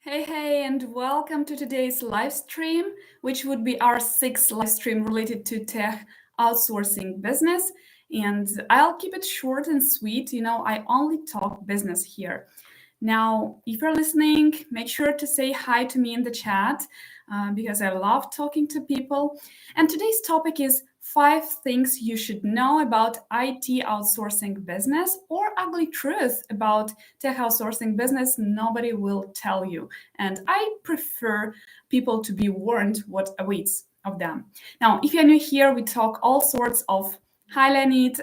Hey, and welcome to today's live stream, which would be our sixth live stream related to tech outsourcing business. And I'll keep it short and sweet. I only talk business here. Now, if you're listening, make sure to say hi to me in the chat because I love talking to people. And today's topic is 5 things you should know about IT outsourcing business, or ugly truth about tech outsourcing business nobody will tell you. And I prefer people to be warned what awaits of them. Now, if you're new here, we talk all sorts of highlight it.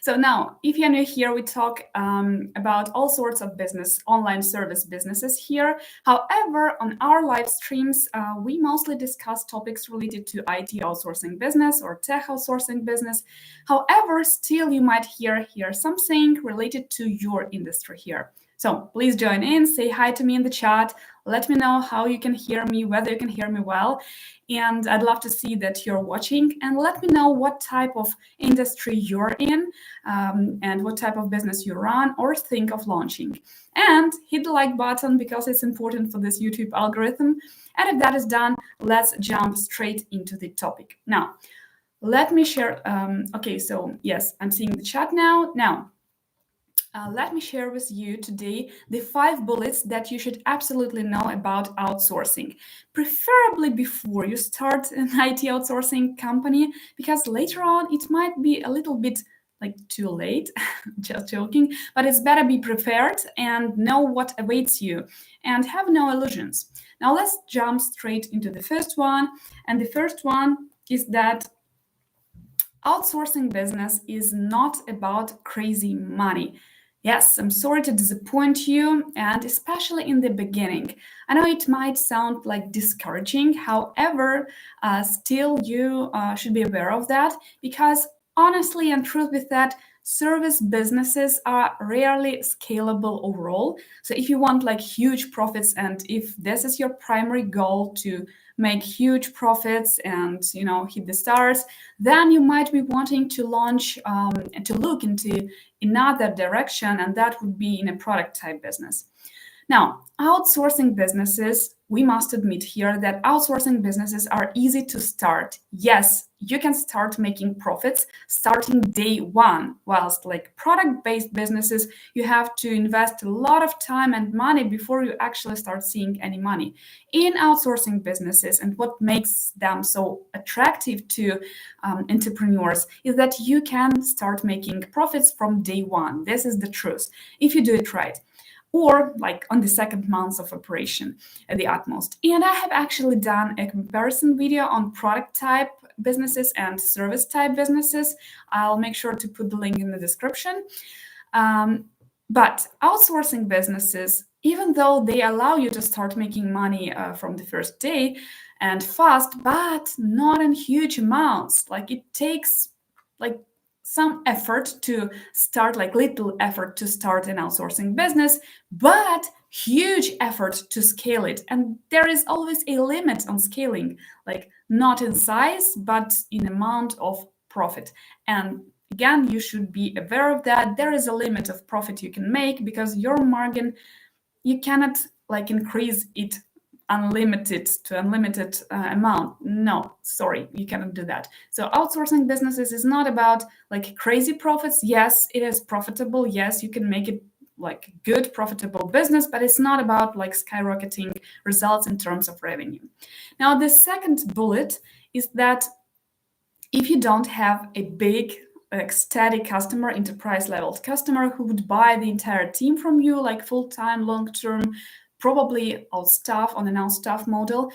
So now, if you're new here, we talk about all sorts of business, online service businesses here. However, on our live streams, we mostly discuss topics related to IT outsourcing business or tech outsourcing business. However, still you might hear something related to your industry here. So please join in, say hi to me in the chat, let me know how you can hear me, whether you can hear me well. And I'd love to see that you're watching, and let me know what type of industry you're in and what type of business you run or think of launching. And hit the like button because it's important for this YouTube algorithm. And if that is done, let's jump straight into the topic. Now, let me share. Okay, so yes, I'm seeing the chat now. Let me share with you today the 5 bullets that you should absolutely know about outsourcing, preferably before you start an IT outsourcing company, because later on it might be a little bit too late, just joking, but it's better be prepared and know what awaits you and have no illusions. Now let's jump straight into the first one. And the first one is that outsourcing business is not about crazy money. Yes, I'm sorry to disappoint you, and especially in the beginning. I know it might sound like discouraging, however, still you should be aware of that, because honestly and truth with that, service businesses are rarely scalable overall. So if you want huge profits, and if this is your primary goal to make huge profits and hit the stars, then you might be wanting to launch and to look into another direction, and that would be in a product type business. Now, outsourcing businesses, we must admit here that outsourcing businesses are easy to start. Yes, you can start making profits starting day one, whilst product-based businesses, you have to invest a lot of time and money before you actually start seeing any money. In outsourcing businesses, and what makes them so attractive to entrepreneurs is that you can start making profits from day one. This is the truth, if you do it right, or on the second month of operation at the utmost. And I have actually done a comparison video on product type businesses and service type businesses. I'll make sure to put the link in the description. But outsourcing businesses, even though they allow you to start making money from the first day and fast, but not in huge amounts. It takes some effort to start, little effort to start an outsourcing business, but huge effort to scale it. And there is always a limit on scaling, not in size, but in amount of profit. And again, you should be aware of that. There is a limit of profit you can make, because your margin, you cannot increase it unlimited amount. No, sorry, you cannot do that. So outsourcing businesses is not about crazy profits. Yes, it is profitable. Yes, you can make it good profitable business, but it's not about skyrocketing results in terms of revenue. Now, the second bullet is that if you don't have a big steady customer, enterprise level customer who would buy the entire team from you, full-time, long-term, probably on an out-staff model,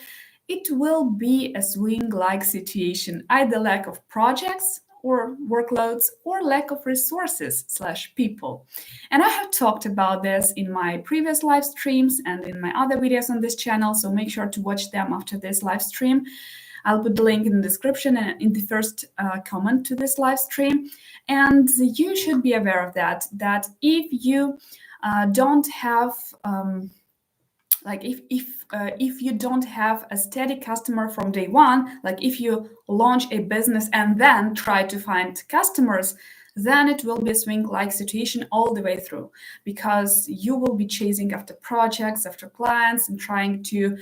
it will be a swing-like situation, either lack of projects or workloads, or lack of resources/people. And I have talked about this in my previous live streams and in my other videos on this channel, so make sure to watch them after this live stream. I'll put the link in the description and in the first comment to this live stream. And you should be aware of that if you don't have if you don't have a steady customer from day one, if you launch a business and then try to find customers, then it will be a swing-like situation all the way through, because you will be chasing after projects, after clients, and trying to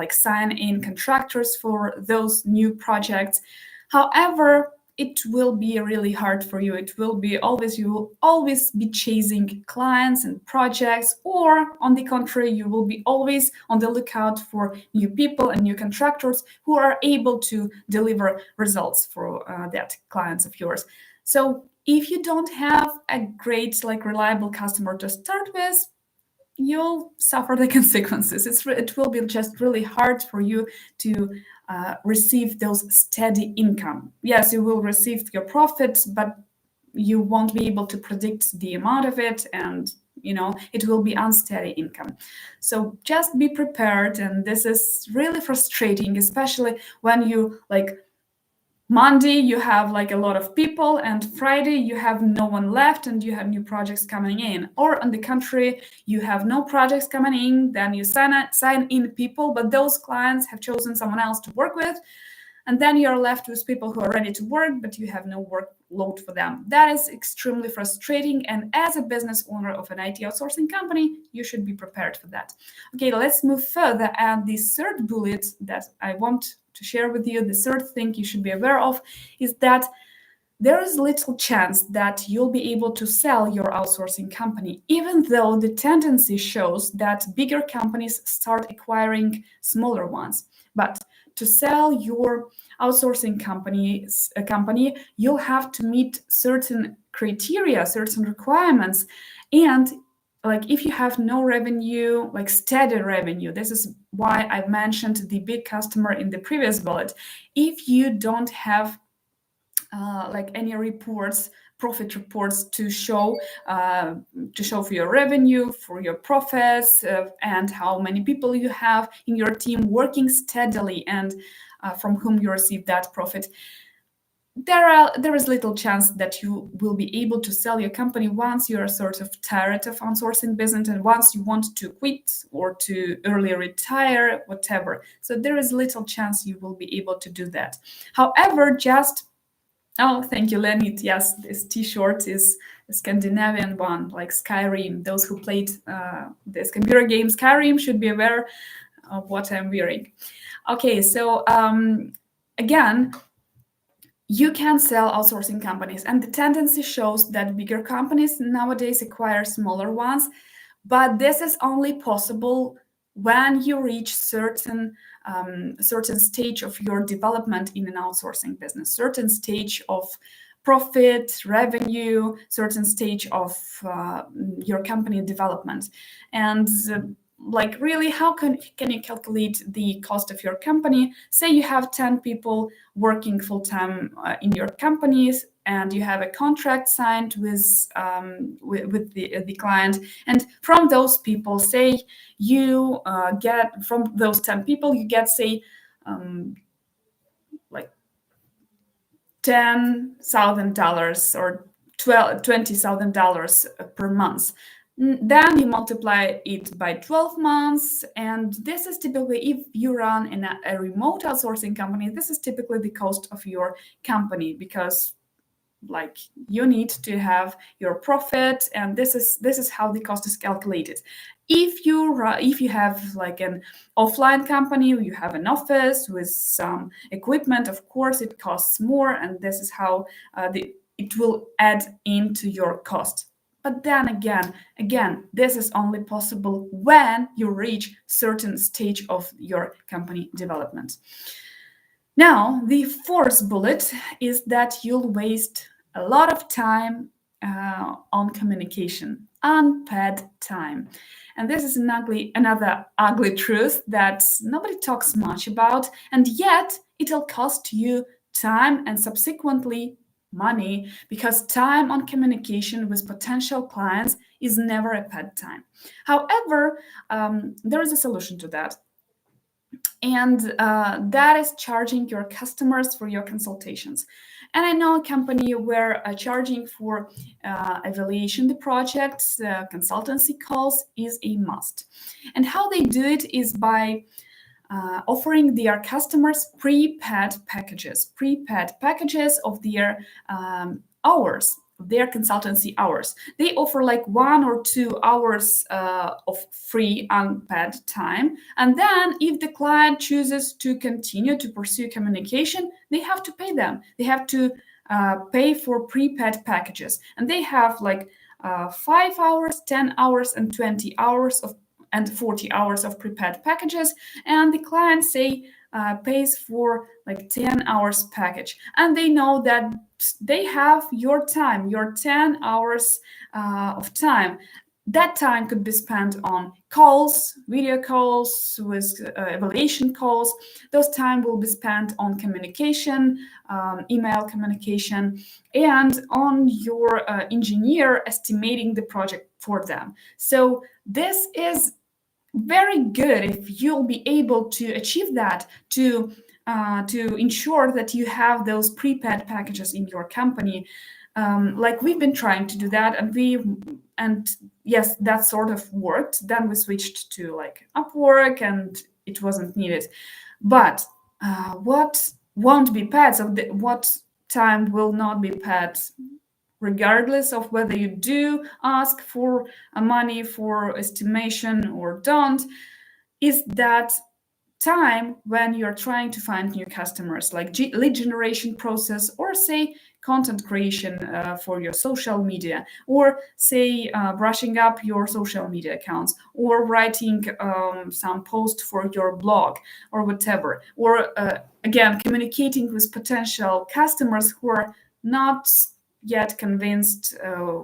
sign in contractors for those new projects. However, it will be really hard for you. You will always be chasing clients and projects, or on the contrary, you will be always on the lookout for new people and new contractors who are able to deliver results for that clients of yours. So if you don't have a great, reliable customer to start with, you'll suffer the consequences. It will be just really hard for you to receive those steady income. Yes, you will receive your profits, but you won't be able to predict the amount of it, and it will be unsteady income. So just be prepared, and this is really frustrating, especially when you Monday you have a lot of people, and Friday you have no one left and you have new projects coming in. Or on the contrary, you have no projects coming in, then you sign in people, but those clients have chosen someone else to work with, and then you're left with people who are ready to work, but you have no workload for them. That is extremely frustrating, and as a business owner of an IT outsourcing company, you should be prepared for that. Okay, let's move further, and the third bullet that I want to share with you, the third thing you should be aware of, is that there is little chance that you'll be able to sell your outsourcing company, even though the tendency shows that bigger companies start acquiring smaller ones. But to sell your outsourcing company, you'll have to meet certain criteria, certain requirements. And if you have no revenue, steady revenue, this is why I mentioned the big customer in the previous bullet. If you don't have any reports, profit reports to show for your revenue, for your profits, and how many people you have in your team working steadily, and from whom you receive that profit, there is little chance that you will be able to sell your company once you're sort of tired of outsourcing business and once you want to quit or to early retire, whatever. So there is little chance you will be able to do that. However, oh, thank you, Leonid. Yes, this T-shirt is a Scandinavian one, like Skyrim. Those who played this computer game Skyrim should be aware of what I'm wearing. Okay, so again, you can sell outsourcing companies, and the tendency shows that bigger companies nowadays acquire smaller ones, but this is only possible when you reach certain stage of your development in an outsourcing business, certain stage of profit, revenue, certain stage of your company development. And really, how can you calculate the cost of your company? Say you have 10 people working full-time in your companies, and you have a contract signed with the client, and from those people, say you get, from those 10 people, you get, say, $10,000 or $20,000 per month. Then you multiply it by 12 months, and this is typically, if you run in a remote outsourcing company, this is typically the cost of your company, because you need to have your profit, and this is how the cost is calculated. If you have an offline company, you have an office with some equipment, of course it costs more, and this is how it will add into your cost. But then again, this is only possible when you reach certain stage of your company development. Now, the fourth bullet is that you'll waste a lot of time on communication, unpaid time. And this is another ugly truth that nobody talks much about, and yet it'll cost you time and subsequently money, because time on communication with potential clients is never a paid time. However, there is a solution to that. And that is charging your customers for your consultations. And I know a company where charging for evaluation the projects, consultancy calls is a must. And how they do it is by offering their customers prepaid packages of their hours, their consultancy hours. They offer like 1 or 2 hours of free unpaid time. And then if the client chooses to continue to pursue communication, they have to pay them. They have to pay for prepaid packages. And they have like 5 hours, 10 hours, and 20 hours of and 40 hours of prepaid packages. And the client pays for like 10 hours package, and they know that they have your time, your 10 hours of time. That time could be spent on calls, video calls, with evaluation calls. Those time will be spent on communication, email communication, and on your engineer estimating the project for them. So this is very good if you'll be able to achieve that, to ensure that you have those prepaid packages in your company. Like we've been trying to do that, and yes, that sort of worked. Then we switched to like Upwork, and it wasn't needed. But what won't be paid? So what time will not be paid, regardless of whether you do ask for money for estimation or don't, is that time when you're trying to find new customers, like lead generation process, or say content creation for your social media, or say brushing up your social media accounts, or writing some post for your blog, or whatever, or again communicating with potential customers who are not yet convinced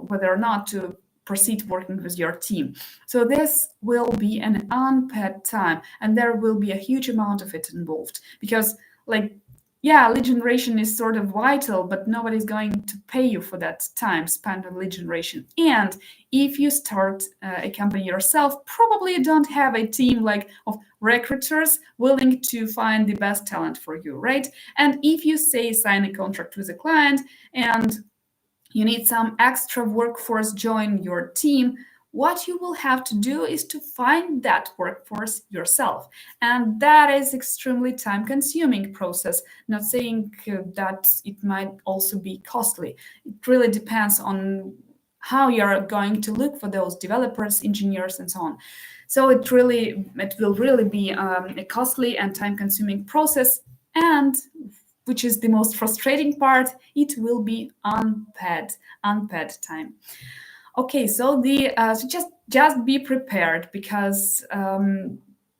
whether or not to proceed working with your team. So this will be an unpaid time, and there will be a huge amount of it involved, because like, yeah, lead generation is sort of vital, but nobody's going to pay you for that time spent on lead generation. And if you start a company yourself, probably you don't have a team like of recruiters willing to find the best talent for you, right? And if you say sign a contract with a client and you need some extra workforce join your team, what you will have to do is to find that workforce yourself. And that is extremely time-consuming process, not saying that it might also be costly. It really depends on how you're going to look for those developers, engineers, and so on. So it will really be a costly and time-consuming process, and which is the most frustrating part, it will be unpaid time. Okay, so so just be prepared, because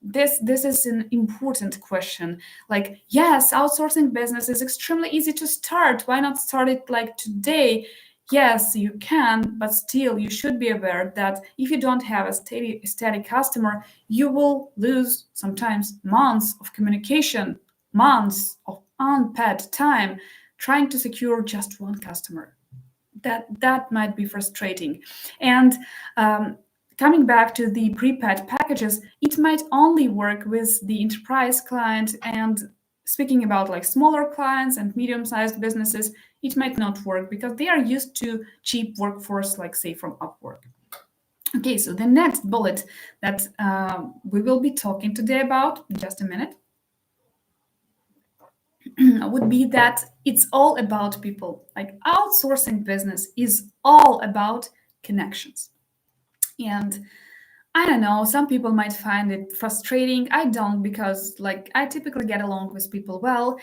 this is an important question. Like, yes, outsourcing business is extremely easy to start. Why not start it like today? Yes, you can, but still you should be aware that if you don't have a steady customer, you will lose sometimes months of communication, months of unpaid time trying to secure just one customer. That might be frustrating. And coming back to the prepaid packages, it might only work with the enterprise client. And speaking about like smaller clients and medium-sized businesses, it might not work because they are used to cheap workforce, like say from Upwork. Okay, so the next bullet that we will be talking today about in just a minute would be that it's all about people. Like outsourcing business is all about connections. And I don't know, some people might find it frustrating. I don't, because like I typically get along with people well.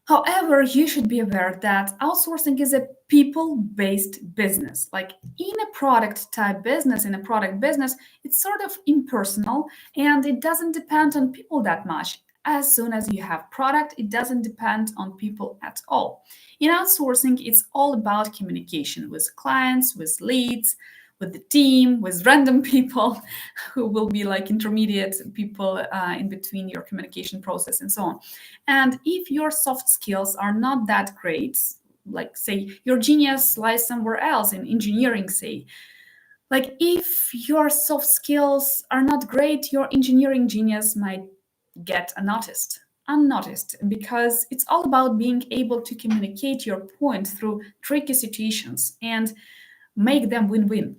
However, you should be aware that outsourcing is a people-based business. Like in a product type business, in a product business, it's sort of impersonal and it doesn't depend on people that much. As soon as you have product, it doesn't depend on people at all. In outsourcing, it's all about communication with clients, with leads, with the team, with random people who will be like intermediate people in between your communication process and so on. And if your soft skills are not that great, like say your genius lies somewhere else in engineering, say, like if your soft skills are not great, your engineering genius might get unnoticed, because it's all about being able to communicate your point through tricky situations and make them win-win.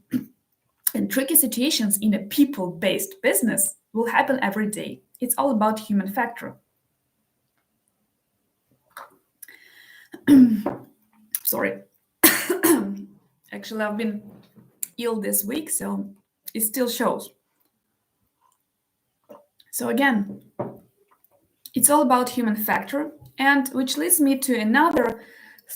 And tricky situations in a people-based business will happen every day. It's all about human factor. Sorry. Actually, I've been ill this week, so it still shows. So again, it's all about human factor, and which leads me to another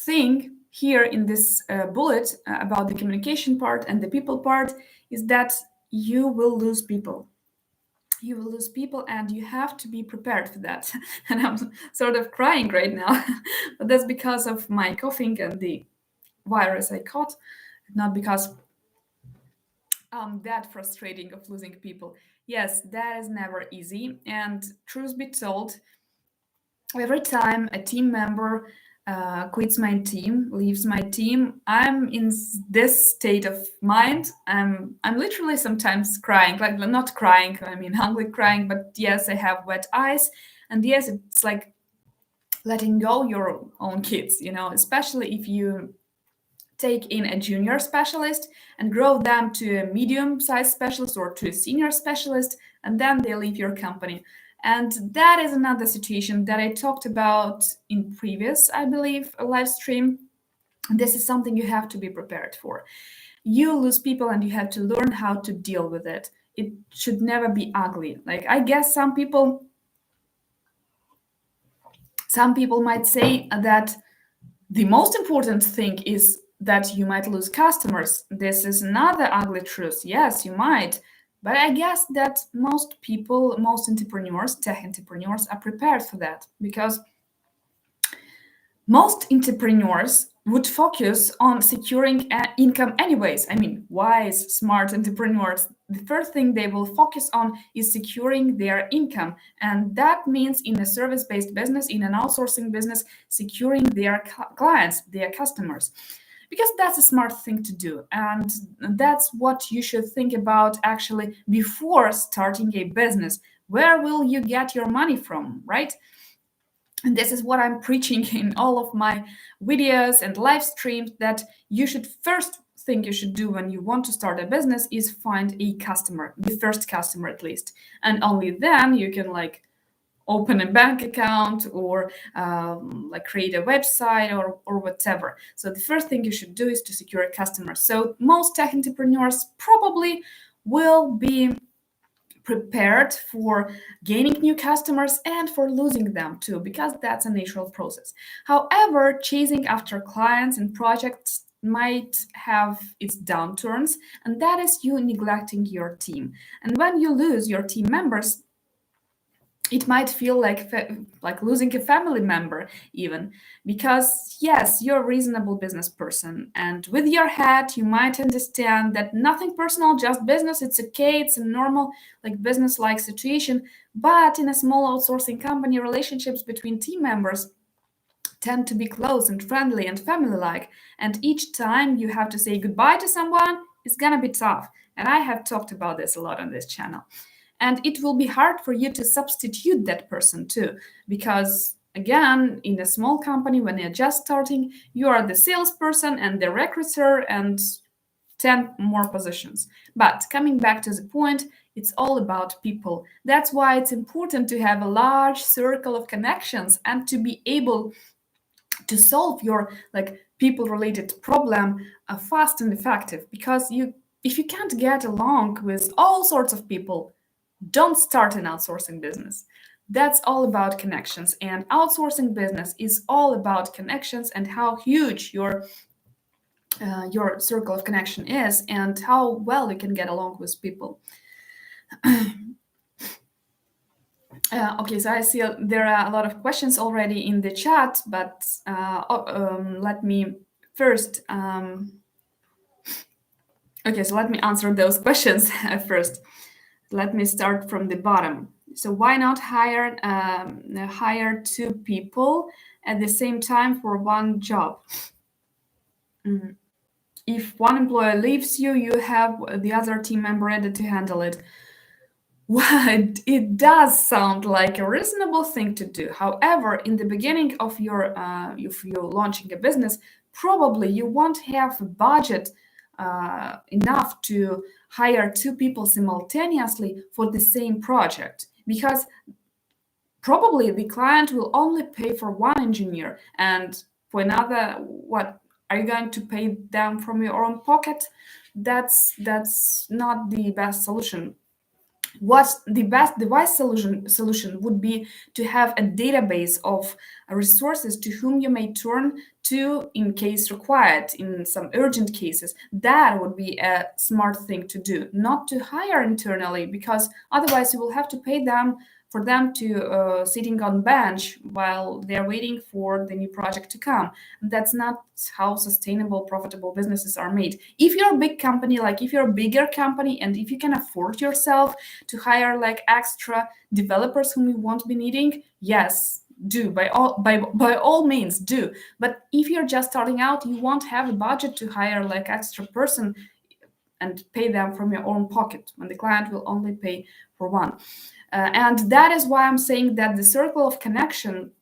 thing here in this bullet about the communication part and the people part is that you will lose people. You will lose people, and you have to be prepared for that. And I'm sort of crying right now, but that's because of my coughing and the virus I caught, not because that frustrating of losing people. Yes, that is never easy. And truth be told, every time a team member quits my team, leaves my team, I'm in this state of mind. I'm literally sometimes crying, like not crying, I mean hungry crying, but yes, I have wet eyes, and yes, it's like letting go your own kids, especially if you take in a junior specialist and grow them to a medium-sized specialist or to a senior specialist, and then they leave your company. And that is another situation that I talked about in previous, I believe, live stream. This is something you have to be prepared for. You lose people and you have to learn how to deal with it. It should never be ugly. Like, I guess some people might say that the most important thing is that you might lose customers. This is another ugly truth. Yes, you might. But I guess that most people, most entrepreneurs, tech entrepreneurs, are prepared for that because most entrepreneurs would focus on securing income anyways. I mean, wise, smart entrepreneurs, the first thing they will focus on is securing their income. And that means in a service-based business, in an outsourcing business, securing their clients, their customers. Because that's a smart thing to do. And that's what you should think about actually before starting a business. Where will you get your money from, right? And this is what I'm preaching in all of my videos and live streams, that you should first thing you should do when you want to start a business is find a customer, the first customer at least. And only then you can like open a bank account or like create a website or whatever. So the first thing you should do is to secure a customer. So most tech entrepreneurs probably will be prepared for gaining new customers and for losing them too, because that's a natural process. However, chasing after clients and projects might have its downturns, and that is you neglecting your team. And when you lose your team members, it might feel like losing a family member even, because yes, you're a reasonable business person, and with your head you might understand that nothing personal, just business, it's okay, it's a normal like business like situation. But in a small outsourcing company, relationships between team members tend to be close and friendly and family like, and each time you have to say goodbye to someone, it's gonna be tough. And I have talked about this a lot on this channel. And it will be hard for you to substitute that person too, because again, in a small company, when you're just starting, you are the salesperson and the recruiter and 10 more positions. But coming back to the point, it's all about people. That's why it's important to have a large circle of connections and to be able to solve your like people related problem fast and effective, because if you can't get along with all sorts of people, don't start an outsourcing business. That's all about connections, and outsourcing business is all about connections and how huge your circle of connection is and how well you can get along with people. Okay, so I see there are a lot of questions already in the chat, but let me first. Okay, so let me answer those questions first. Let me start from the bottom. So why not hire two people at the same time for one job? If one employer leaves you, you have the other team member ready to handle it. Well, it does sound like a reasonable thing to do. However, in the beginning of if you're launching a business, probably you won't have a budget enough to hire two people simultaneously for the same project, because probably the client will only pay for one engineer and for another, what Are you going to pay them from your own pocket? That's not the best solution. What's the wise solution would be to have a database of resources to whom you may turn to in case required in some urgent cases. That would be a smart thing to do, not to hire internally, because otherwise you will have to pay them for them to sitting on bench while they're waiting for the new project to come. That's not how sustainable, profitable businesses are made. If you're a big company, like if you're a bigger company, and if you can afford yourself to hire like extra developers whom you won't be needing, yes, do by all means do. But if you're just starting out, you won't have a budget to hire like extra person and pay them from your own pocket, when the client will only pay for one. And that is why I'm saying that the circle of connection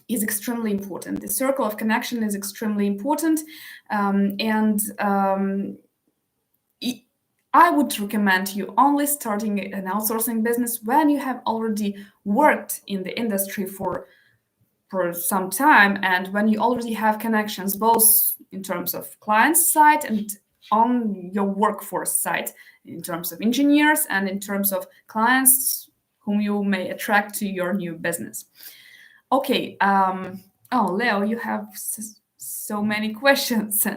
is extremely important. The circle of connection is extremely important, I would recommend you only starting an outsourcing business when you have already worked in the industry for some time, and when you already have connections both in terms of client side and on your workforce side, in terms of engineers and in terms of clients whom you may attract to your new business. Okay. Oh, Leo, you have so many questions.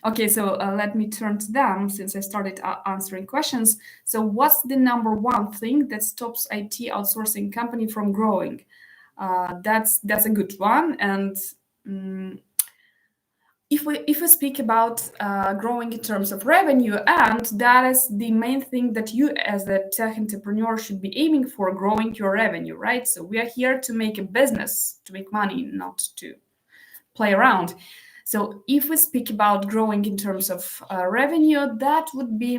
Okay, so let me turn to them since I started answering questions. So what's the number one thing that stops IT outsourcing company from growing? That's a good one. And if we speak about growing in terms of revenue, and that is the main thing that you as a tech entrepreneur should be aiming for, growing your revenue, right? So we are here to make a business, to make money, not to play around. So if we speak about growing in terms of revenue, that would be,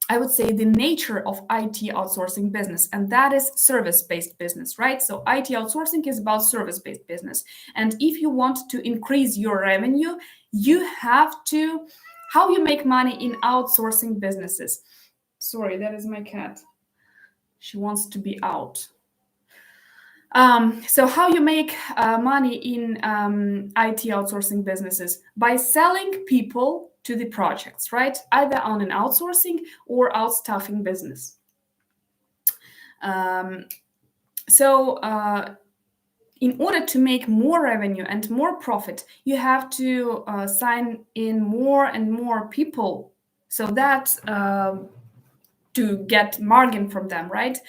I would say, the nature of IT outsourcing business, and that is service-based business, right? So IT outsourcing is about service-based business. And if you want to increase your revenue, you have to, how you make money in outsourcing businesses. Sorry, that is my cat. She wants to be out. So how you make money in IT outsourcing businesses? By selling people to the projects, right? Either on an outsourcing or outstaffing business. In order to make more revenue and more profit, you have to sign in more and more people, so that to get margin from them, right?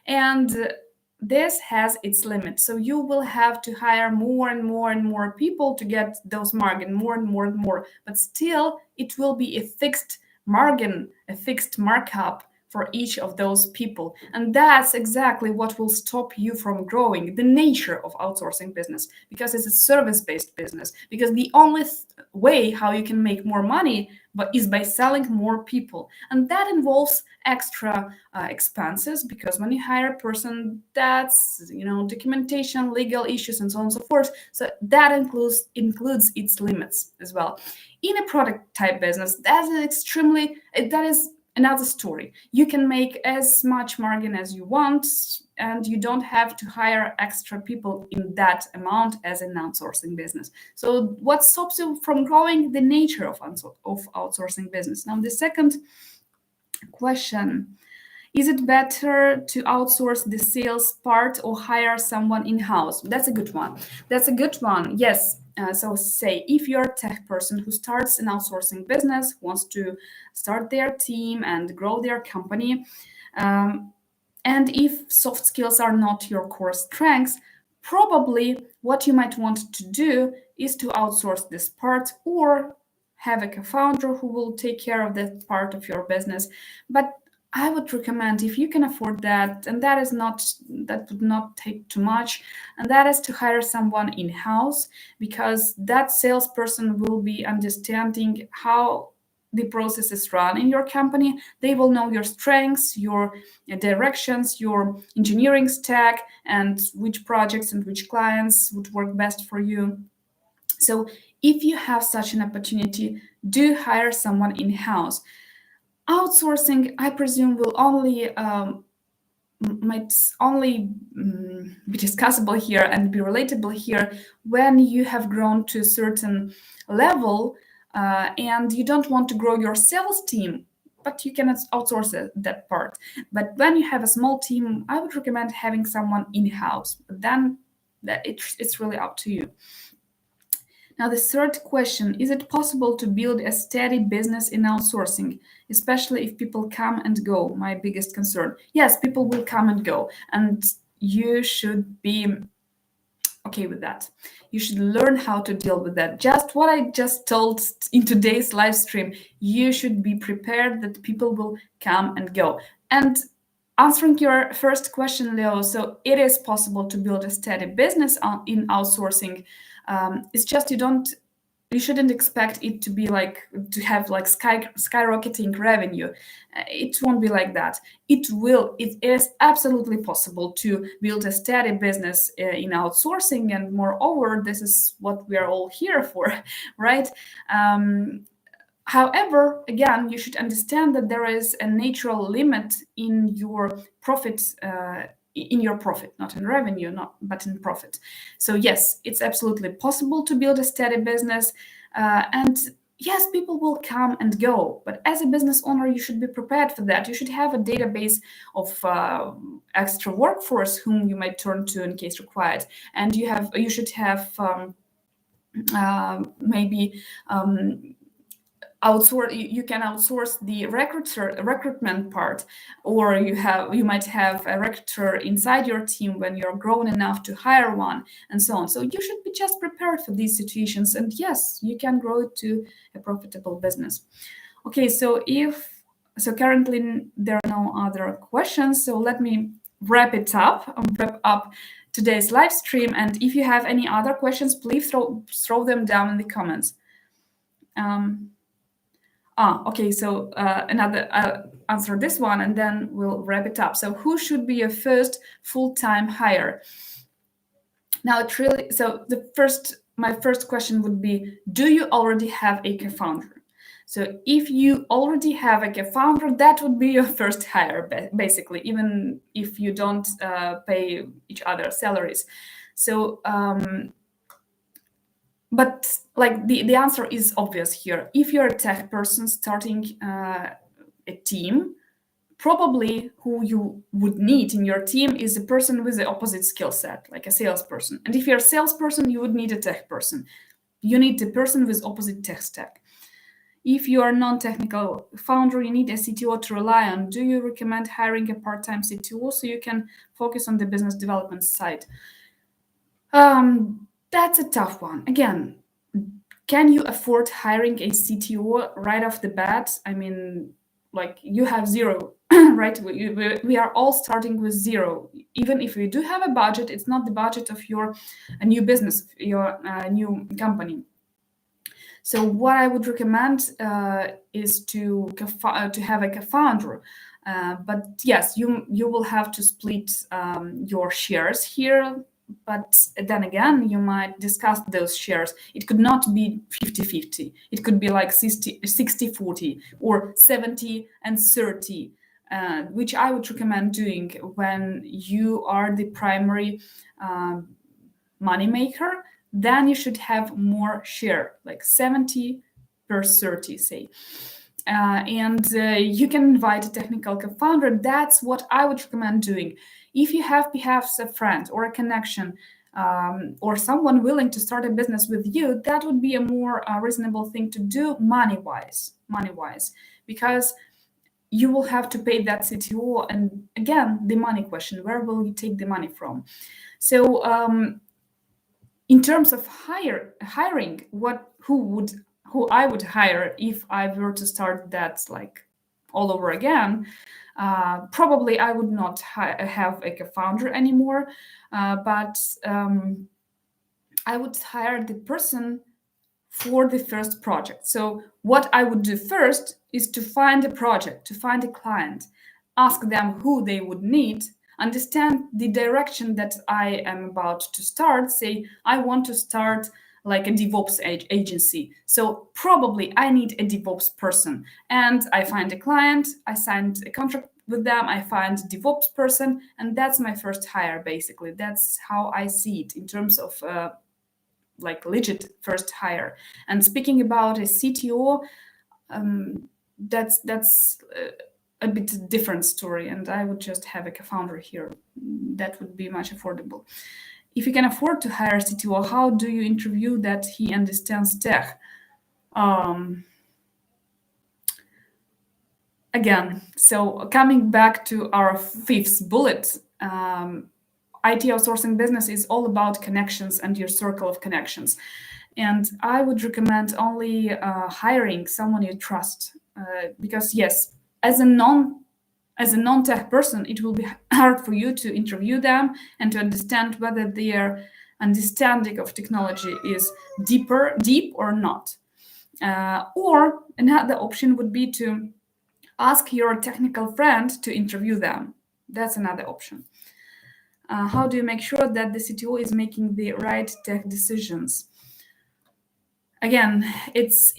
And this has its limit. So you will have to hire more and more and more people to get those margin, more and more and more. But still, it will be a fixed margin, a fixed markup for each of those people. And that's exactly what will stop you from growing, the nature of outsourcing business, because it's a service-based business. Because the only way how you can make more money is by selling more people. And that involves extra expenses, because when you hire a person, that's, documentation, legal issues, and so on and so forth. So that includes its limits as well. In a product type business, that is another story. You can make as much margin as you want, and you don't have to hire extra people in that amount as an outsourcing business. So what stops you from growing? The nature of outsourcing business. Now, the second question: is it better to outsource the sales part or hire someone in-house? That's a good one. Yes. So say if you're a tech person who starts an outsourcing business, wants to start their team and grow their company, and if soft skills are not your core strengths, probably what you might want to do is to outsource this part, or have a co-founder who will take care of that part of your business. But I would recommend, if you can afford that, and that would not take too much, and that is to hire someone in-house, because that salesperson will be understanding how the process is run in your company. They will know your strengths, your directions, your engineering stack, and which projects and which clients would work best for you. So if you have such an opportunity, do hire someone in-house. Outsourcing, I presume, will only might only be discussable here and be relatable here when you have grown to a certain level and you don't want to grow your sales team, but you cannot outsource that part. But when you have a small team, I would recommend having someone in-house. But then it's really up to you. Now, the third question, is it possible to build a steady business in outsourcing, especially if people come and go? My biggest concern. Yes, people will come and go, and you should be okay with that. You should learn how to deal with that. Just what I just told in today's live stream, you should be prepared that people will come and go. And answering your first question, Leo, so it is possible to build a steady business in outsourcing. It's just you shouldn't expect it to be like to have like skyrocketing revenue. It won't be like that. It is absolutely possible to build a steady business in outsourcing, and moreover, this is what we are all here for, right? However, again, you should understand that there is a natural limit in your profit, not in revenue, but in profit. So yes, it's absolutely possible to build a steady business, and yes, people will come and go. But as a business owner, you should be prepared for that. You should have a database of extra workforce whom you might turn to in case required, and you should have maybe. You can outsource the recruitment part, or you might have a recruiter inside your team when you're grown enough to hire one, and so on. So you should be just prepared for these situations, and yes, you can grow it to a profitable business. Okay, so currently there are no other questions, so let me wrap up today's live stream, and if you have any other questions, please throw them down in the comments. Okay, so I'll answer this one and then we'll wrap it up. So who should be your first full-time hire? Now, my first question would be, do you already have a co-founder? So if you already have a co-founder, that would be your first hire, basically, even if you don't pay each other salaries. So, but like the answer is obvious here. If you're a tech person starting a team, probably who you would need in your team is a person with the opposite skill set, like a salesperson. And if you're a salesperson, you would need a tech person. You need a person with opposite tech stack. If you are a non-technical founder, you need a CTO to rely on. Do you recommend hiring a part-time CTO so you can focus on the business development side? That's a tough one. Again, can you afford hiring a CTO right off the bat? I mean, like you have zero, right? We are all starting with zero. Even if we do have a budget, it's not the budget of your new business, your new company. So what I would recommend is to have a co-founder. But yes, you will have to split your shares here. But then again, you might discuss those shares. It could not be 50-50. It could be like 60-40 or 70 and 30, which I would recommend doing when you are the primary money maker. Then you should have more share, like 70 per 30, say. And you can invite a technical co-founder. That's what I would recommend doing. If you have perhaps a friend or a connection or someone willing to start a business with you, that would be a more reasonable thing to do money-wise, because you will have to pay that CTO. And again, the money question, where will you take the money from? So in terms of hiring, who I would hire if I were to start that like all over again, probably I would not have a co-founder anymore, but I would hire the person for the first project. So what I would do first is to find a project, to find a client, ask them who they would need, understand the direction that I am about to start. Say, I want to start like a DevOps agency. So probably I need a DevOps person. And I find a client, I signed a contract with them, I find DevOps person, and that's my first hire, basically. That's how I see it in terms of like legit first hire. And speaking about a CTO, that's a bit different story, and I would just have a co-founder here. That would be much affordable. If you can afford to hire a CTO, how do you interview that he understands tech? Again, so coming back to our fifth bullet, IT outsourcing business is all about connections and your circle of connections. And I would recommend only hiring someone you trust, because yes, as a non-tech person, it will be hard for you to interview them and to understand whether their understanding of technology is deep or not. Or another option would be to ask your technical friend to interview them. That's another option. How do you make sure that the CTO is making the right tech decisions? Again, it's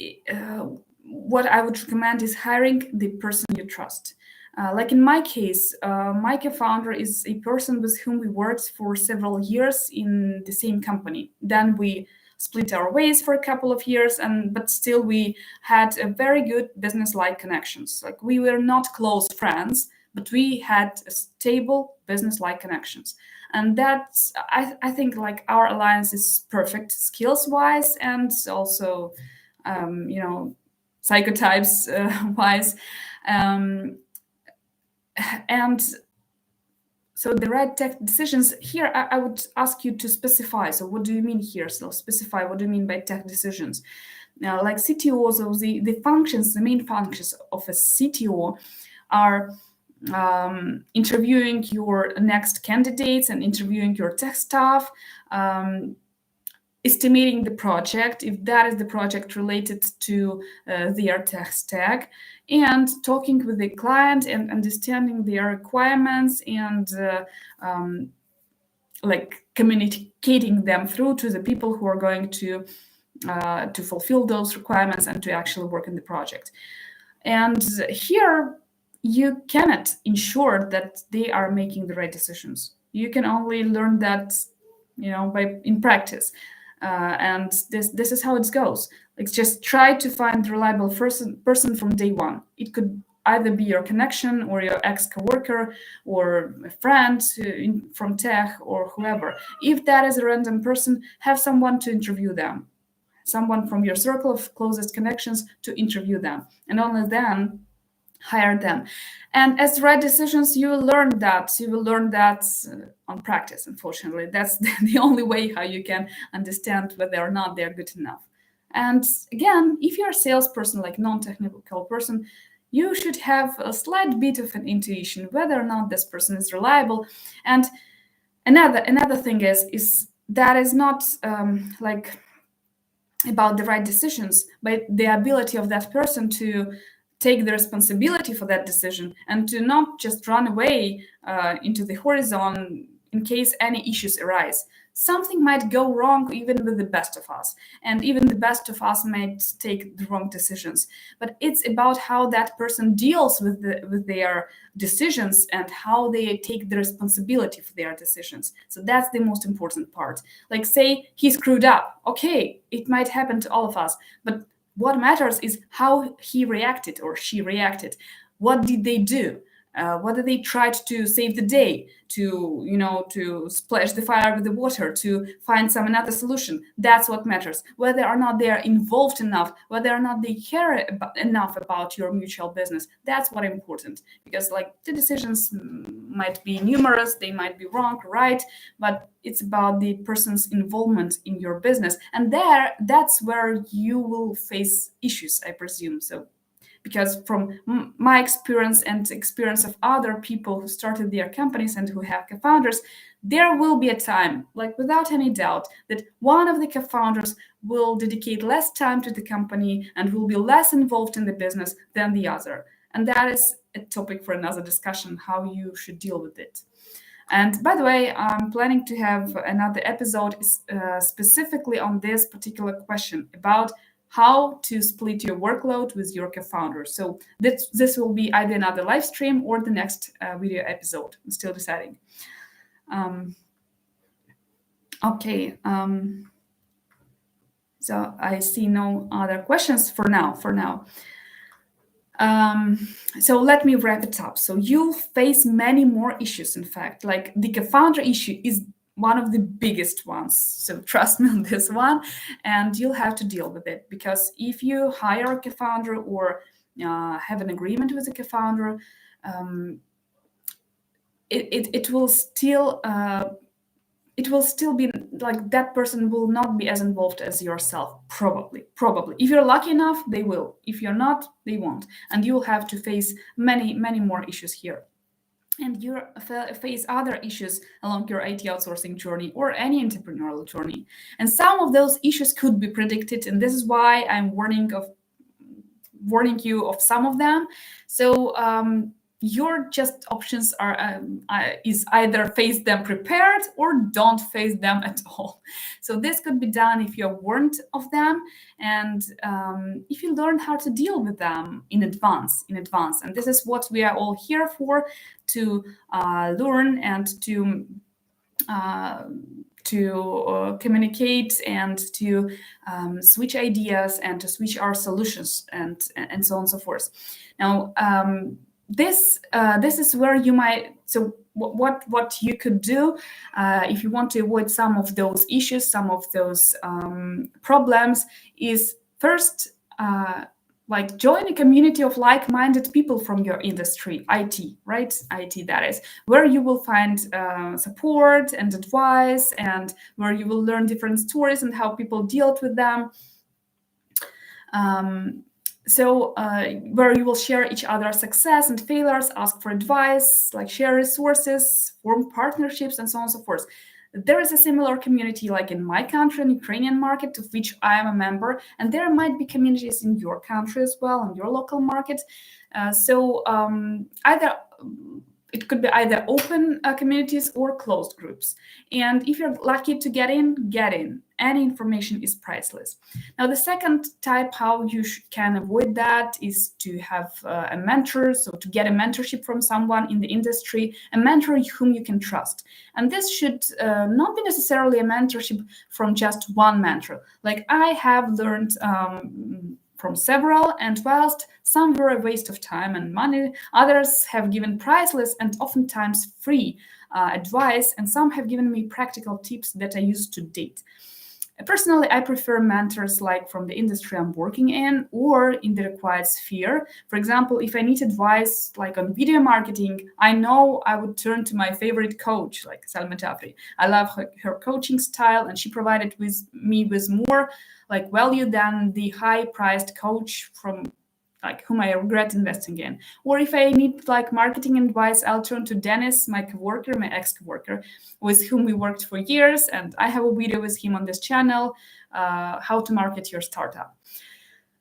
what I would recommend is hiring the person you trust. Like in my case, my co-founder is a person with whom we worked for several years in the same company. Then we split our ways for a couple of years, but still we had a very good business-like connections. Like we were not close friends, but we had a stable business-like connections. And that's, I think, like our alliance is perfect skills-wise and also, psychotypes wise. And so the right tech decisions here, I would ask you to specify. So what do you mean here? So specify, what do you mean by tech decisions? Now, like CTOs, or the functions, the main functions of a CTO are interviewing your next candidates and interviewing your tech staff, estimating the project, if that is the project related to their tech stack, and talking with the client and understanding their requirements and like communicating them through to the people who are going to fulfill those requirements and to actually work in the project. And here, you cannot ensure that they are making the right decisions. You can only learn that, in practice. And this is how it goes. Like, just try to find a reliable person from day one. It could either be your connection or your ex-coworker or a friend from tech or whoever. If that is a random person, have someone to interview them, someone from your circle of closest connections to interview them, and only then hire them. And as right decisions, you will learn that on practice. Unfortunately, that's the only way how you can understand whether or not they're good enough. And again, if you're a salesperson, like non-technical person, you should have a slight bit of an intuition whether or not this person is reliable. And another thing is that is not like about the right decisions, but the ability of that person to take the responsibility for that decision and to not just run away into the horizon in case any issues arise. Something might go wrong even with the best of us, and even the best of us might take the wrong decisions. But it's about how that person deals with their decisions and how they take the responsibility for their decisions. So that's the most important part. Like, say he screwed up. Okay, it might happen to all of us, but what matters is how he reacted or she reacted. What did they do? Whether they tried to save the day, to splash the fire with the water, to find some another solution. That's what matters. Whether or not they are involved enough, whether or not they care enough about your mutual business. That's what important. Because like the decisions might be numerous, they might be wrong, right, but it's about the person's involvement in your business, and that's where you will face issues, I presume. So, because from my experience and experience of other people who started their companies and who have co-founders, there will be a time, like without any doubt, that one of the co-founders will dedicate less time to the company and will be less involved in the business than the other. And that is a topic for another discussion, how you should deal with it. And by the way, I'm planning to have another episode specifically on this particular question about how to split your workload with your co-founder. So this will be either another live stream or the next video episode. I'm still deciding. Okay. So I see no other questions for now. So let me wrap it up. So you'll face many more issues, in fact. Like the co-founder issue is one of the biggest ones. So trust me on this one, and you'll have to deal with it, because if you hire a co-founder or have an agreement with a co-founder, it will still be like that person will not be as involved as yourself, probably. If you're lucky enough, they will. If you're not, they won't, and you will have to face many more issues here. And you face other issues along your IT outsourcing journey or any entrepreneurial journey, and some of those issues could be predicted, and this is why I'm warning you of some of them. So your just options are is either face them prepared or don't face them at all. So this could be done if you're warned of them, and if you learn how to deal with them in advance. And this is what we are all here for, to learn and to communicate and to switch ideas and to switch our solutions and so on and so forth. Now, this is where you might. So what you could do if you want to avoid some of those issues, some of those problems, is first like join a community of like-minded people from your industry, IT, right? IT, that is, where you will find support and advice, and where you will learn different stories and how people dealt with them. So where you will share each other's success and failures, ask for advice, like share resources, form partnerships, and so on and so forth. There is a similar community like in my country, in Ukrainian market, of which I am a member, and there might be communities in your country as well, in your local market. So either it could be either open communities or closed groups. And if you're lucky to get in. Any information is priceless. Now, the second type, how you can avoid that, is to have a mentor. So to get a mentorship from someone in the industry, a mentor whom you can trust. And this should not be necessarily a mentorship from just one mentor. Like I have learned from several, and whilst some were a waste of time and money, others have given priceless and oftentimes free advice, and some have given me practical tips that I use to date. Personally, I prefer mentors like from the industry I'm working in or in the required sphere. For example, if I need advice like on video marketing, I know I would turn to my favorite coach, like Salma Jafri. I love her coaching style, and she provided me with more like value than the high-priced coach from like whom I regret investing in. Or if I need like marketing advice, I'll turn to Dennis, my coworker, my ex-coworker, with whom we worked for years, and I have a video with him on this channel, how to market your startup.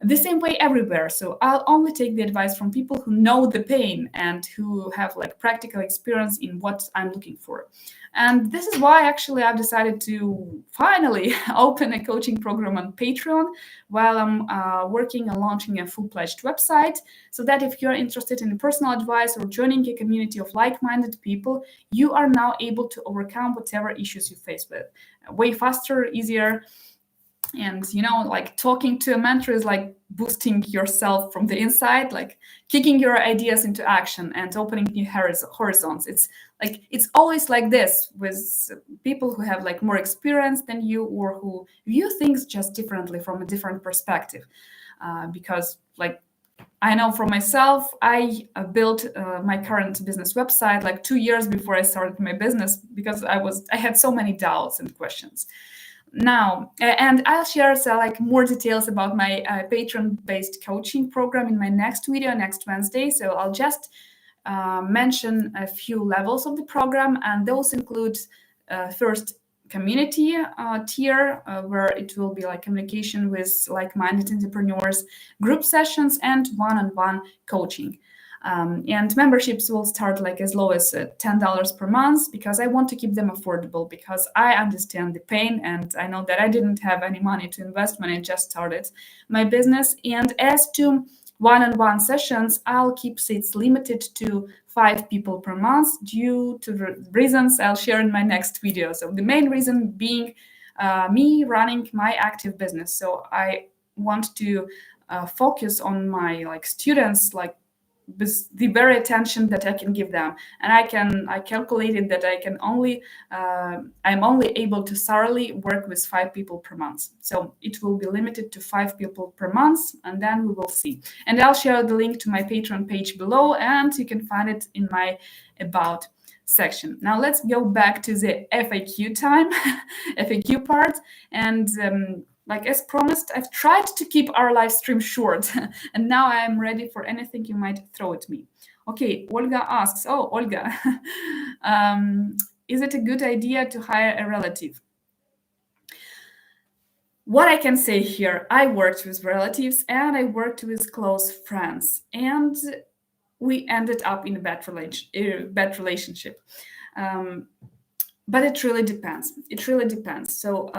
The same way everywhere. So I'll only take the advice from people who know the pain and who have like practical experience in what I'm looking for. And this is why actually I've decided to finally open a coaching program on Patreon while I'm working on launching a full-fledged website, so that if you're interested in personal advice or joining a community of like-minded people, you are now able to overcome whatever issues you face with way faster, easier. And like talking to a mentor is like boosting yourself from the inside, like kicking your ideas into action and opening new horizons. It's always like this with people who have like more experience than you, or who view things just differently from a different perspective. Because like I know for myself, I built my current business website like 2 years before I started my business, because I had so many doubts and questions. Now, and I'll share like more details about my Patreon-based coaching program in my next video next Wednesday. So I'll just mention a few levels of the program, and those include first community tier, where it will be like communication with like-minded entrepreneurs, group sessions, and one-on-one coaching. And memberships will start like as low as $10 per month, because I want to keep them affordable, because I understand the pain, and I know that I didn't have any money to invest when I just started my business. And as to one-on-one sessions, I'll keep seats limited to 5 people per month due to the reasons I'll share in my next video. So the main reason being me running my active business. So I want to focus on my students, with the very attention that I can give them. And I calculated that I'm only able to thoroughly work with 5 people per month. So it will be limited to 5 people per month, and then we will see. And I'll share the link to my Patreon page below, and you can find it in my About section. Now let's go back to the FAQ time, FAQ part. And as promised, I've tried to keep our live stream short, and now I am ready for anything you might throw at me. Okay, Olga asks, oh, Olga, is it a good idea to hire a relative? What I can say here, I worked with relatives and I worked with close friends, and we ended up in a bad relationship. But it really depends. It really depends. So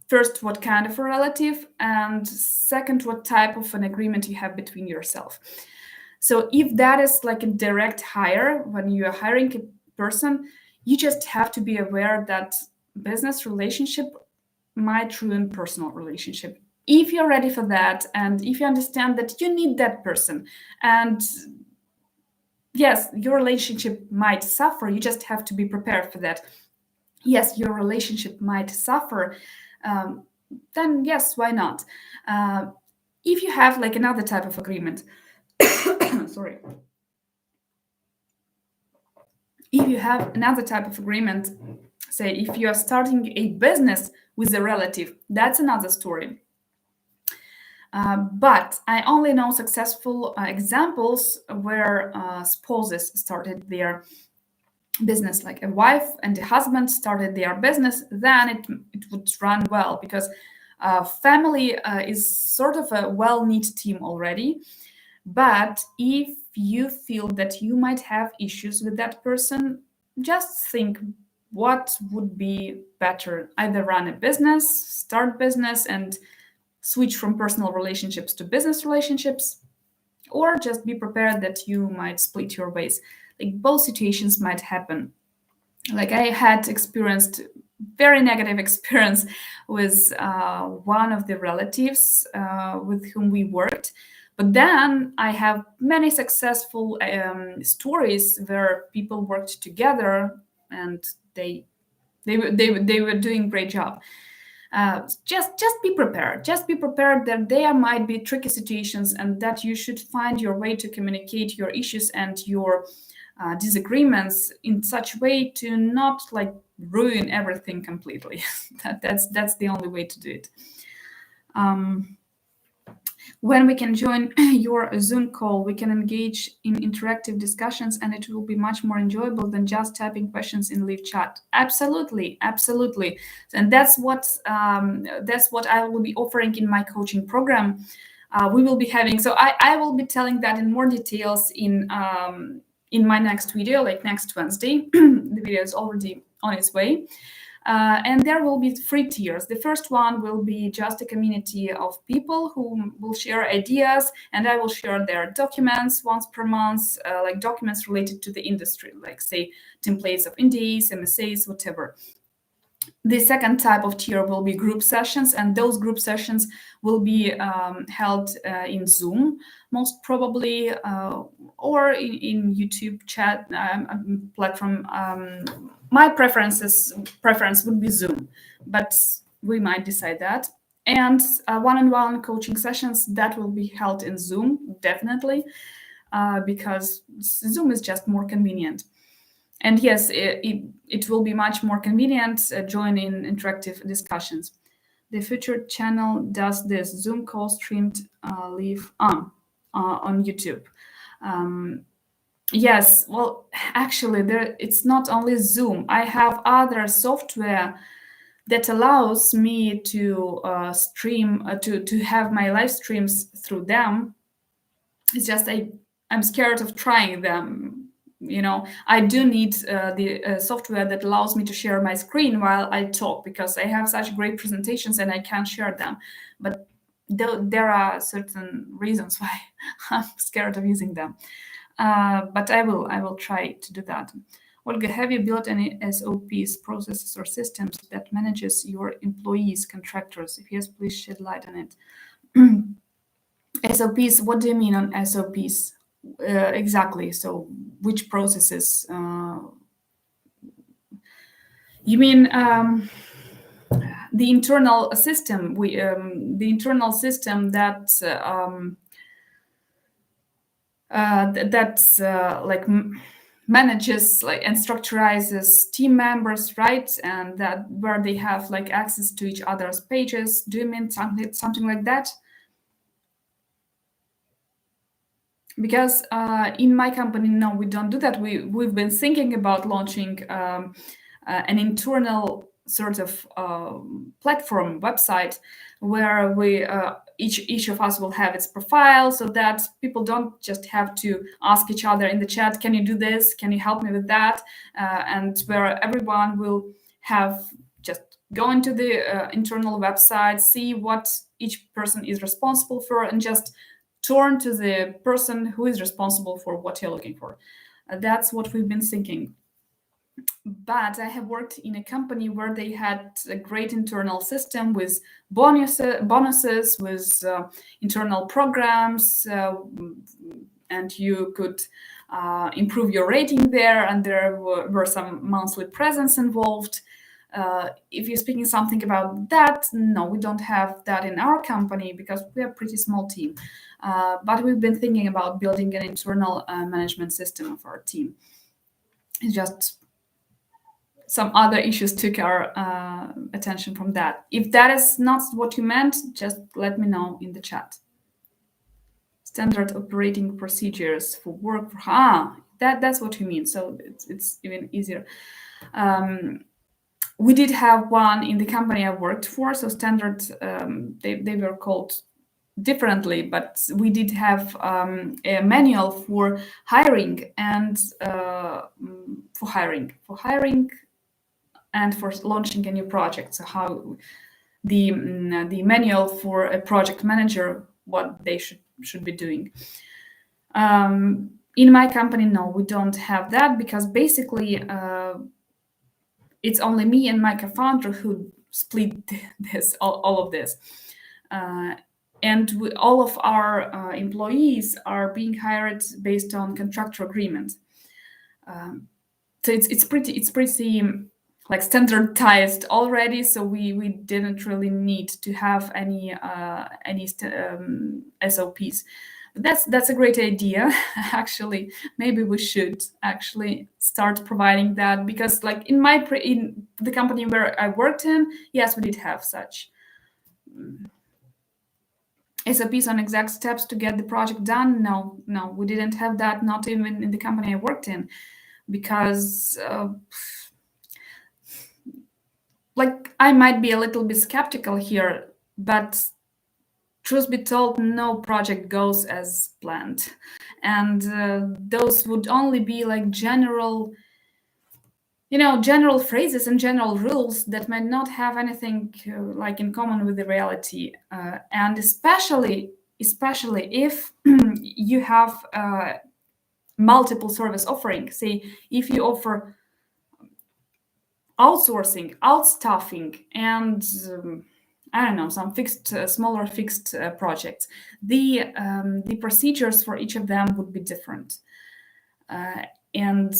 first, what kind of a relative, and second, what type of an agreement you have between yourself. So if that is like a direct hire, when you are hiring a person, you just have to be aware that business relationship might ruin personal relationship. If you're ready for that, and if you understand that you need that person, and yes, your relationship might suffer, you just have to be prepared for that. Yes, your relationship might suffer, then yes, why not? If you have like another type of agreement, sorry. If you have another type of agreement, say if you are starting a business with a relative, that's another story. But I only know successful examples where spouses started their business, like a wife and a husband started their business, then it would run well, because family is sort of a well-knit team already. But if you feel that you might have issues with that person, just think what would be better: either run a business, start business, and switch from personal relationships to business relationships, or just be prepared that you might split your ways. Like, both situations might happen. Like, I had experienced very negative experience with one of the relatives with whom we worked. But then I have many successful stories where people worked together and they were doing great job. Just be prepared. Just be prepared that there might be tricky situations, and that you should find your way to communicate your issues and your disagreements in such a way to not like ruin everything completely. That's the only way to do it. When we can join your Zoom call, we can engage in interactive discussions, and it will be much more enjoyable than just typing questions in live chat. Absolutely, absolutely, and that's what I will be offering in my coaching program. We will be having. So I will be telling that in more details in my next video, like next Wednesday. The video is already on its way. And there will be 3 tiers. The first one will be just a community of people who will share ideas, and I will share their documents once per month, like documents related to the industry, like say templates of NDAs, MSAs, whatever. The second type of tier will be group sessions, and those group sessions will be held in Zoom, most probably, or in YouTube chat platform. My preference would be Zoom, but we might decide that. And one-on-one coaching sessions that will be held in Zoom, definitely, because Zoom is just more convenient. And yes, it will be much more convenient join in interactive discussions. The future channel does this Zoom call streamed live on YouTube. Yes, well, actually, it's not only Zoom. I have other software that allows me to stream to have my live streams through them. It's just I'm scared of trying them. I do need the software that allows me to share my screen while I talk, because I have such great presentations and I can't share them. But there are certain reasons why I'm scared of using them. But I will try to do that. Olga, have you built any SOPs, processes, or systems that manages your employees, contractors? If yes, please shed light on it. SOPs, what do you mean on SOPs? Exactly. So, which processes? You mean the internal system? The internal system that like manages like and structurizes team members, right? And that where they have like access to each other's pages. Do you mean something like that? Because in my company, no, we don't do that. We've been thinking about launching an internal sort of platform website where we each of us will have its profile, so that people don't just have to ask each other in the chat, can you do this, can you help me with that, and where everyone will have just go into the internal website, see what each person is responsible for, and just turn to the person who is responsible for what you're looking for. That's what we've been thinking. But I have worked in a company where they had a great internal system with bonuses with internal programs, and you could improve your rating there, and there were some monthly presents involved. If you're speaking something about that, no, we don't have that in our company because we are a pretty small team. But we've been thinking about building an internal management system of our team. It's just some other issues took our attention from that. If that is not what you meant, just let me know in the chat. Standard operating procedures for work. That's what you mean. So it's even easier. We did have one in the company I worked for. So standard, they were called differently, but we did have a manual for hiring and for hiring and for launching a new project. So how the manual for a project manager, what they should be doing. In my company, no, we don't have that, because basically it's only me and my co-founder who split all of this. And all of our employees are being hired based on contractual agreement. So it's pretty like standardized already. So we didn't really need to have any SOPs. But that's a great idea. Actually, maybe we should actually start providing that, because like in the company where I worked in, yes, we did have such SOPs on exact steps to get the project done. No, we didn't have that, not even in the company I worked in, because like I might be a little bit skeptical here, but truth be told, no project goes as planned. And those would only be like general phrases and general rules that might not have anything like in common with the reality. And especially if you have multiple service offerings. Say, if you offer outsourcing, outstaffing, and I don't know, some smaller fixed projects, the procedures for each of them would be different, and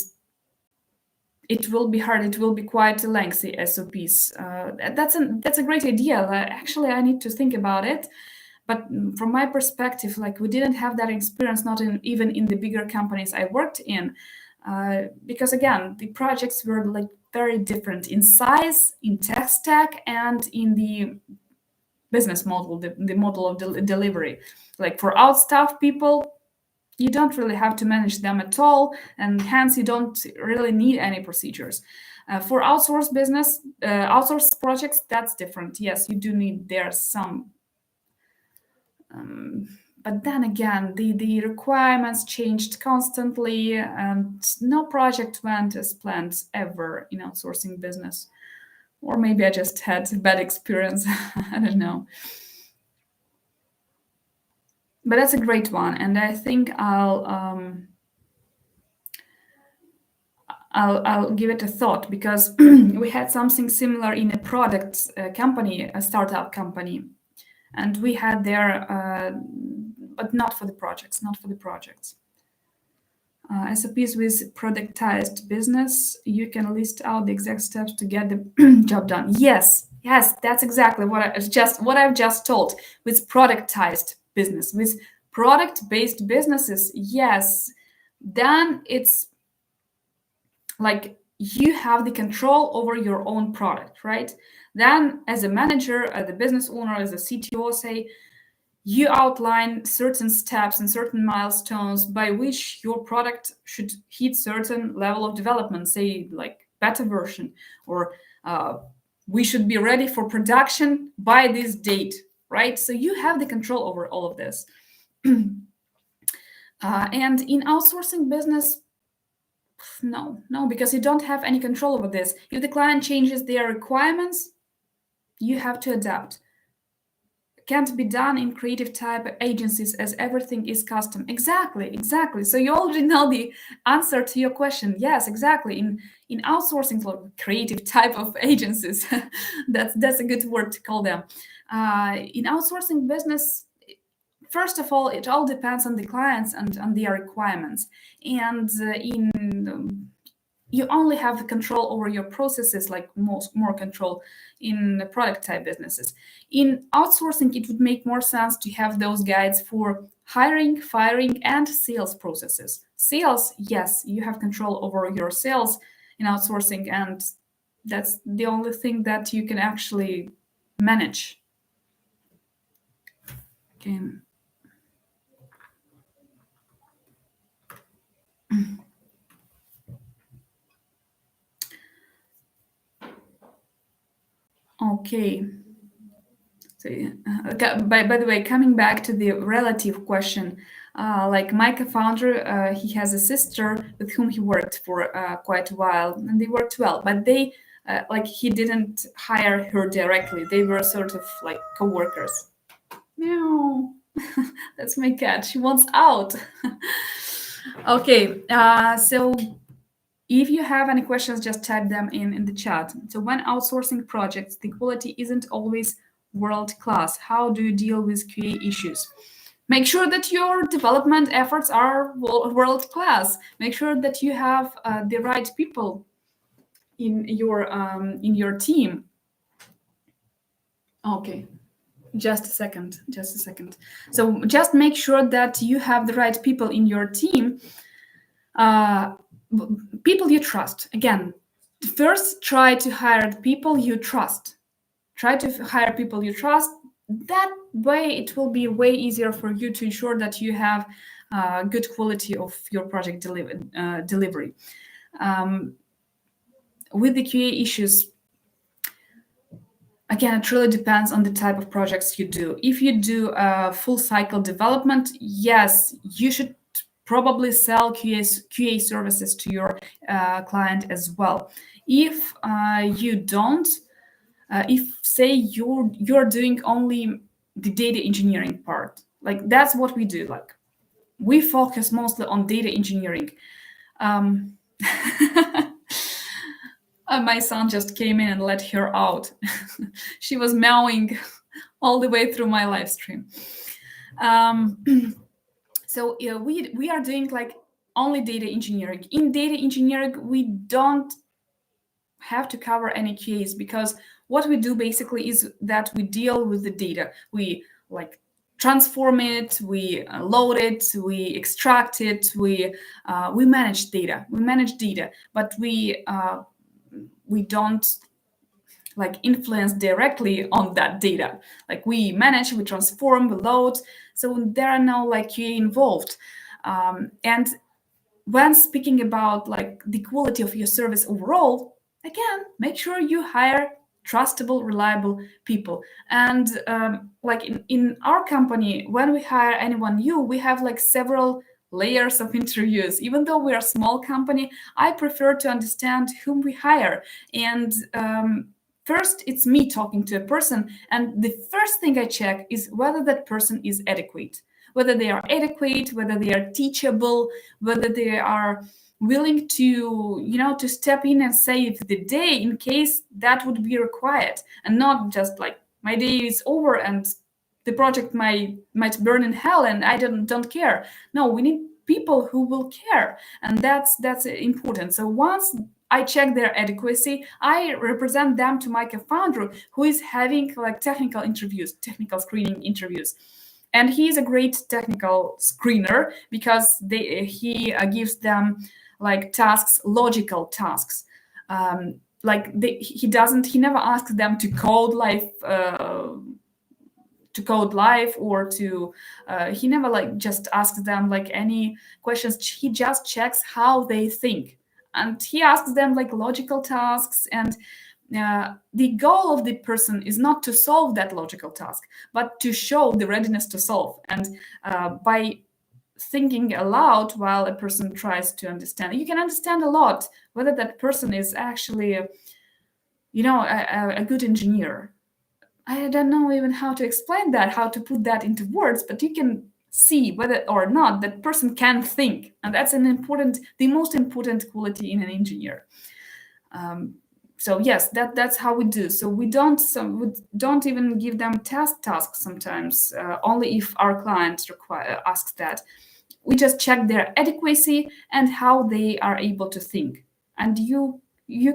it will be hard. It will be quite lengthy SOPs. That's a great idea. Actually, I need to think about it. But from my perspective, like we didn't have that experience, not even in the bigger companies I worked in, because again, the projects were like very different in size, in tech stack, and in the business model, the model of delivery. Like for outstaff people, you don't really have to manage them at all, and hence you don't really need any procedures. For outsource projects, that's different. Yes, you do need there some but then again, the requirements changed constantly, and no project went as planned ever in outsourcing business. Or maybe I just had a bad experience. I don't know. But that's a great one, and I think I'll give it a thought, because we had something similar in a product company, a startup company, and we had there, but not for the projects, not for the projects. SOPs with productized business, you can list out the exact steps to get the job done. Yes, yes, that's exactly what I've just told. With productized business, with product-based businesses, yes, then it's like you have the control over your own product, right? Then, as a manager, as a business owner, as a CTO, say, you outline certain steps and certain milestones by which your product should hit certain level of development, say like beta version, or we should be ready for production by this date, right? So you have the control over all of this. And in outsourcing business, no, because you don't have any control over this. If the client changes their requirements, you have to adapt. Can't be done in creative type agencies as everything is custom. Exactly. So you already know the answer to your question. Yes, exactly. In outsourcing, creative type of agencies, that's a good word to call them. In outsourcing business, first of all, it all depends on the clients and on their requirements. And you only have control over your processes, like more control in product type businesses. In outsourcing, it would make more sense to have those guides for hiring, firing, and sales processes. Sales, yes, you have control over your sales in outsourcing, and that's the only thing that you can actually manage. Okay. Okay. So, by the way, coming back to the relative question, like my co-founder, he has a sister with whom he worked for quite a while, and they worked well. But they, like, he didn't hire her directly. They were sort of like co-workers. Meow. That's my cat. She wants out. Okay. So if you have any questions, just type them in the chat. So when outsourcing projects, the quality isn't always world class. How do you deal with QA issues? Make sure that your development efforts are world class. Make sure that you have the right people in your team. Okay, just a second. So just make sure that you have the right people in your team. People you trust. Again, first try to hire the people you trust. Try to hire people you trust. That way, it will be way easier for you to ensure that you have good quality of your project delivery. With the QA issues, again, it really depends on the type of projects you do. If you do full cycle development, yes, you should probably sell QA services to your client as well. If you don't, if say you're doing only the data engineering part, like that's what we do. Like we focus mostly on data engineering. My son just came in and let her out. She was meowing all the way through my live stream. So we are doing like only data engineering. In data engineering, we don't have to cover any QAs, because what we do basically is that we deal with the data. We like transform it, we load it, we extract it, we manage data. But we don't like influence directly on that data. Like we manage, we transform, we load. So there are no like QA involved. And when speaking about like the quality of your service overall, again, make sure you hire trustable, reliable people. And like in our company, when we hire anyone new, we have like several layers of interviews. Even though we're a small company, I prefer to understand whom we hire. And first, it's me talking to a person, and the first thing I check is whether that person is adequate, whether they are adequate, whether they are teachable, whether they are willing to to step in and save the day in case that would be required, and not just like my day is over and the project might burn in hell and I don't care. No, we need people who will care, and that's important. So once I check their adequacy, I represent them to my co-founder, who is having like technical interviews, technical screening interviews. And he is a great technical screener because he gives them like tasks, logical tasks. He never asks them to code live or to he never like just asks them like any questions. He just checks how they think, and he asks them like logical tasks. And the goal of the person is not to solve that logical task, but to show the readiness to solve. And by thinking aloud while a person tries to understand, you can understand a lot whether that person is actually a good engineer. I don't know even how to explain that, how to put that into words, but you can see whether or not that person can think, and that's the most important quality in an engineer. So yes, that's how we do. So we don't even give them tasks sometimes, only if our client asks that. We just check their adequacy and how they are able to think, and you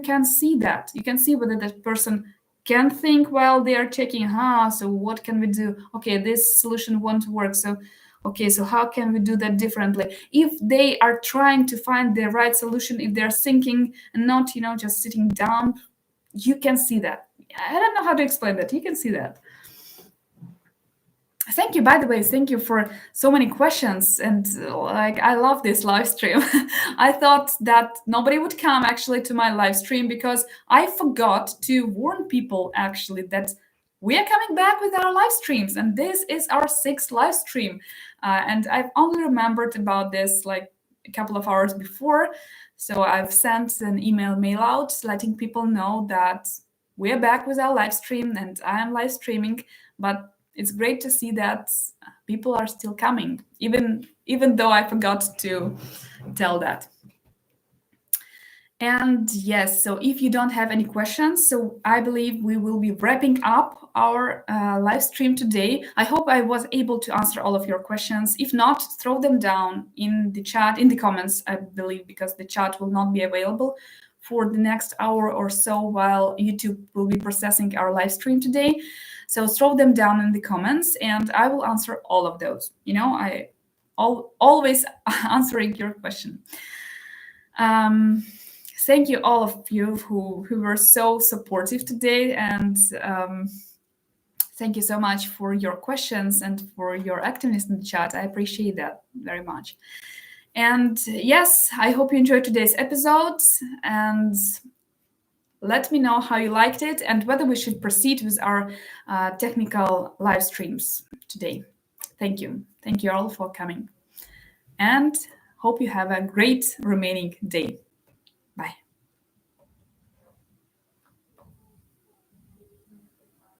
can see that. You can see whether that person can think while they are checking. So what can we do? Okay, this solution won't work. So okay, so how can we do that differently? If they are trying to find the right solution, if they're thinking and not just sitting down, you can see that. I don't know how to explain that. You can see that. Thank you, by the way. Thank you for so many questions. And like, I love this live stream. I thought that nobody would come actually to my live stream because I forgot to warn people actually that we are coming back with our live streams. And this is our 6th live stream. And I've only remembered about this like a couple of hours before. So I've sent an mail out letting people know that we are back with our live stream and I am live streaming. But it's great to see that people are still coming, even though I forgot to tell that. And yes, so if you don't have any questions, so I believe we will be wrapping up our live stream today. I hope I was able to answer all of your questions. If not, throw them down in the chat, in the comments, I believe, because the chat will not be available for the next hour or so while YouTube will be processing our live stream today. So throw them down in the comments and I will answer all of those. I always answering your question. Thank you all of you who were so supportive today, and thank you so much for your questions and for your activeness in the chat. I appreciate that very much. And yes, I hope you enjoyed today's episode, and let me know how you liked it and whether we should proceed with our technical live streams today. Thank you. Thank you all for coming. And hope you have a great remaining day. Bye.